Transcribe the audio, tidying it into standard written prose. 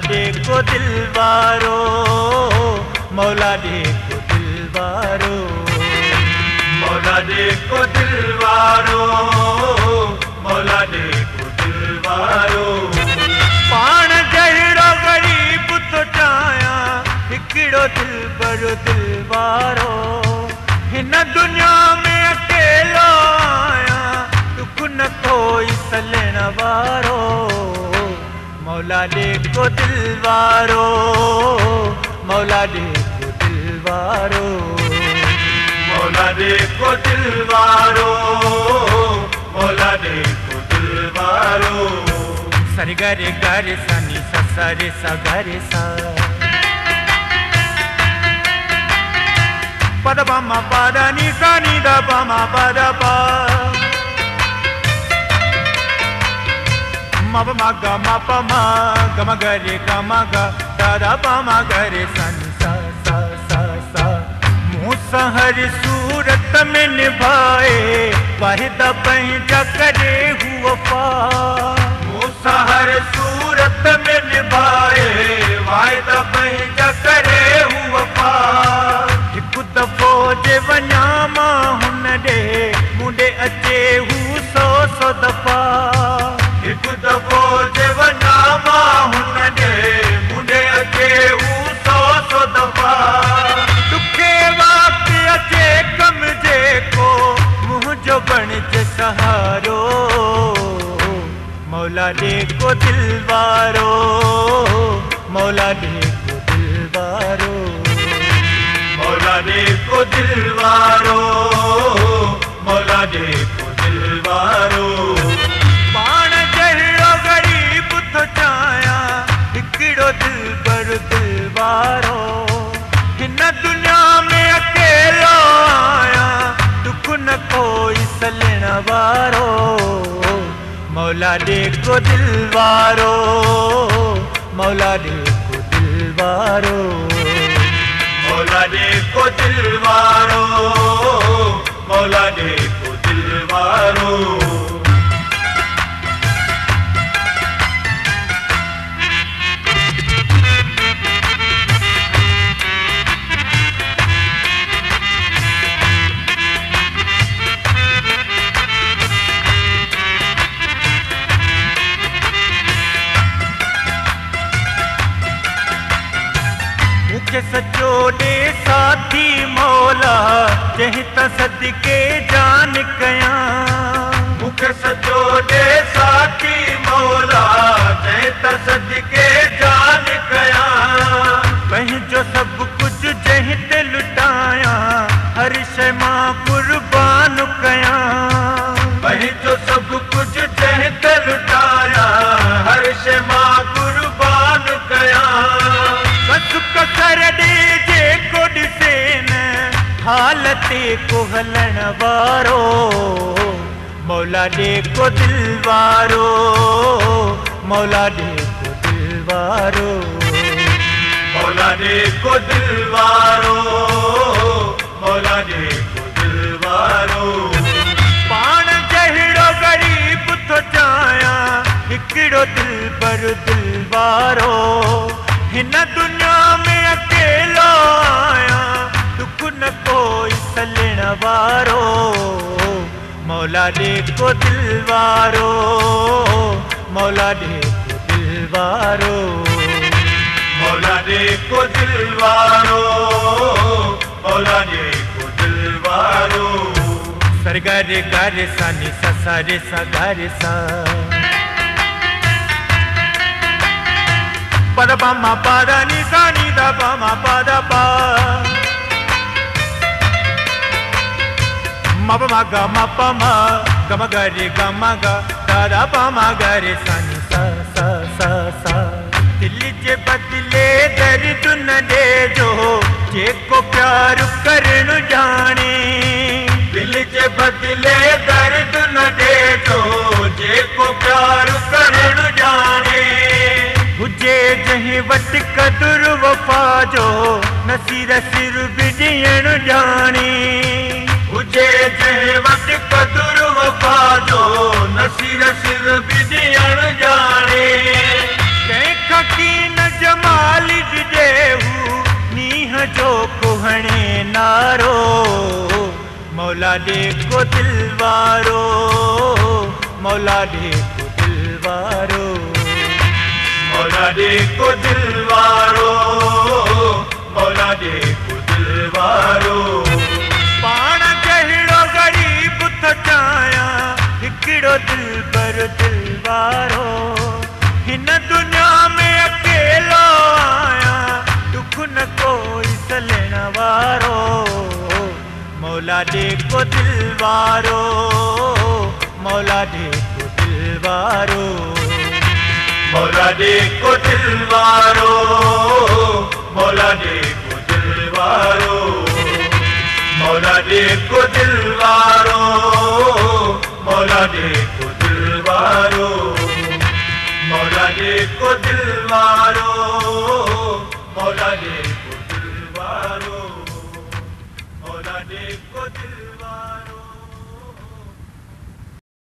देखो दिल वारो, मौला देखो दिल वारो, मौला देखो दिल वारो, मौला देखो दिल वारो। पाण जहिड़ो गरीब तो चाहिया, हिकिड़ो दिल भरो दिल वारो। हिन दुनिया में अकेलो आया, दुख न कोई सलण वारो। मौला देखो दिल वारो, मौला देखो दिल वारो, मौला देखो दिल वारो, मौला देखो दिल वारो। सरि गरे गरे सनि सा सरे सा गरे सा, पद बम पद नि सा नि द बम पद प, म प म ग म प म ग म गरे ग म ग द द प म गरे सनि सा सा सा सा। मुसहर सूरत में निभाए वाहिद पंहिंजा करे हुआ पा। मुसहर सूरत में निभाए वाहिद पंहिंजा करे हुआ पा। हिकु दफ़ो जे वञा मां हुन ॾे, मुंडे अचे हू सौ सौ दफ़ा। हिकु दफ़ो जे वञा मां हुन ॾे, मुंडे अचे हू सौ सौ दफ़ा। दुखे वक़्त अचे कम जेको, मुंहिंजो बणिजे सहारो। मौला देखो दिल वारो, मौला देखो दिल वारो, मौला देखो दिल वारो, मौला देखो दिल वारो। पाण जहिड़ो गरीब तो चाहिया, हिकिड़ो दिल भर दिल वारो। हिन दुनिया में अकेलो आया, दुख न कोई सलण वारो। मौला देखो दिल वारो, मौला देखो दिल वारो, मौला देखो दिल वारो, मौला देखो दिल वारो। मुखे सचो ॾे साथी मौला, जंहिं त सदके जान कयां। मुखे सचो ॾे साथी मौला, जंहिं त सदके जान कयां। पंहिंजो सभु कुझु जंहिं ते लुटायां, हर शइ मां कुर्बान कयां। पंहिंजो सभु कुझु जंहिं ते लुटायां, हर शइ मां कुर्बान कयां। कसु कसर ॾे जेको ॾिसे न, हालत को हलण वारो। मौला देखो दिल वारो, मौला देखो दिल वारो, मौला देखो दिल वारो, मौला देखो दिल वारो। पाण जहिड़ो गरीब तो चाहिया, हिकिड़ो दिल भर दिल वारो। हिन दुनिया में अकेलो आया, दुख न कोई सलण वारो। मौला देखो दिल वारो, मौला देखो दिल वारो, मौला देखो दिल वारो, मौला देखो दिल वारो। सरि गरे गरे सनि सा सरे सा गरे सा, पद बम पद नि सा नि द बम पद प, म प म ग म प म ग म गरे ग म ग द द प म गरे सनि सा सा सा सा। दिल जे बदले दर्द न ॾिजो, जेको प्यार करण ॼाणे। दिल जे बदले दर्द न ॾिजो, जेको प्यार करण ॼाणे। हुजे जंहिं वटि क़दुरु वफ़ा जो, नसीर सिर बि ॾियण ॼाणे। हुजे जंहिं वटि क़दुरु वफ़ा जो, नसीर सिर बि ॾियण ॼाणे। कंहिंखां कीन जमाल जेहू नीह जो कुहणे नारो मौला दे को दिलवारो मौला दे को दिलवारो मौला दे को दिलवारो मौला दे को दिलवारो पाण जहिड़ो गरीब थो चाहियां हिकिड़ो दिलबर दिलवारो हिन दुनिया में अकेलो आया दुख न कोई सलण वारो मौला दे को दिलवारो मौला दे को दिलवारो मौला दे को दिलवारो मौला दे को दिलवारो मौला दे को दिलवारो मौला दे को दिलवारो मौला दे को दिलवारो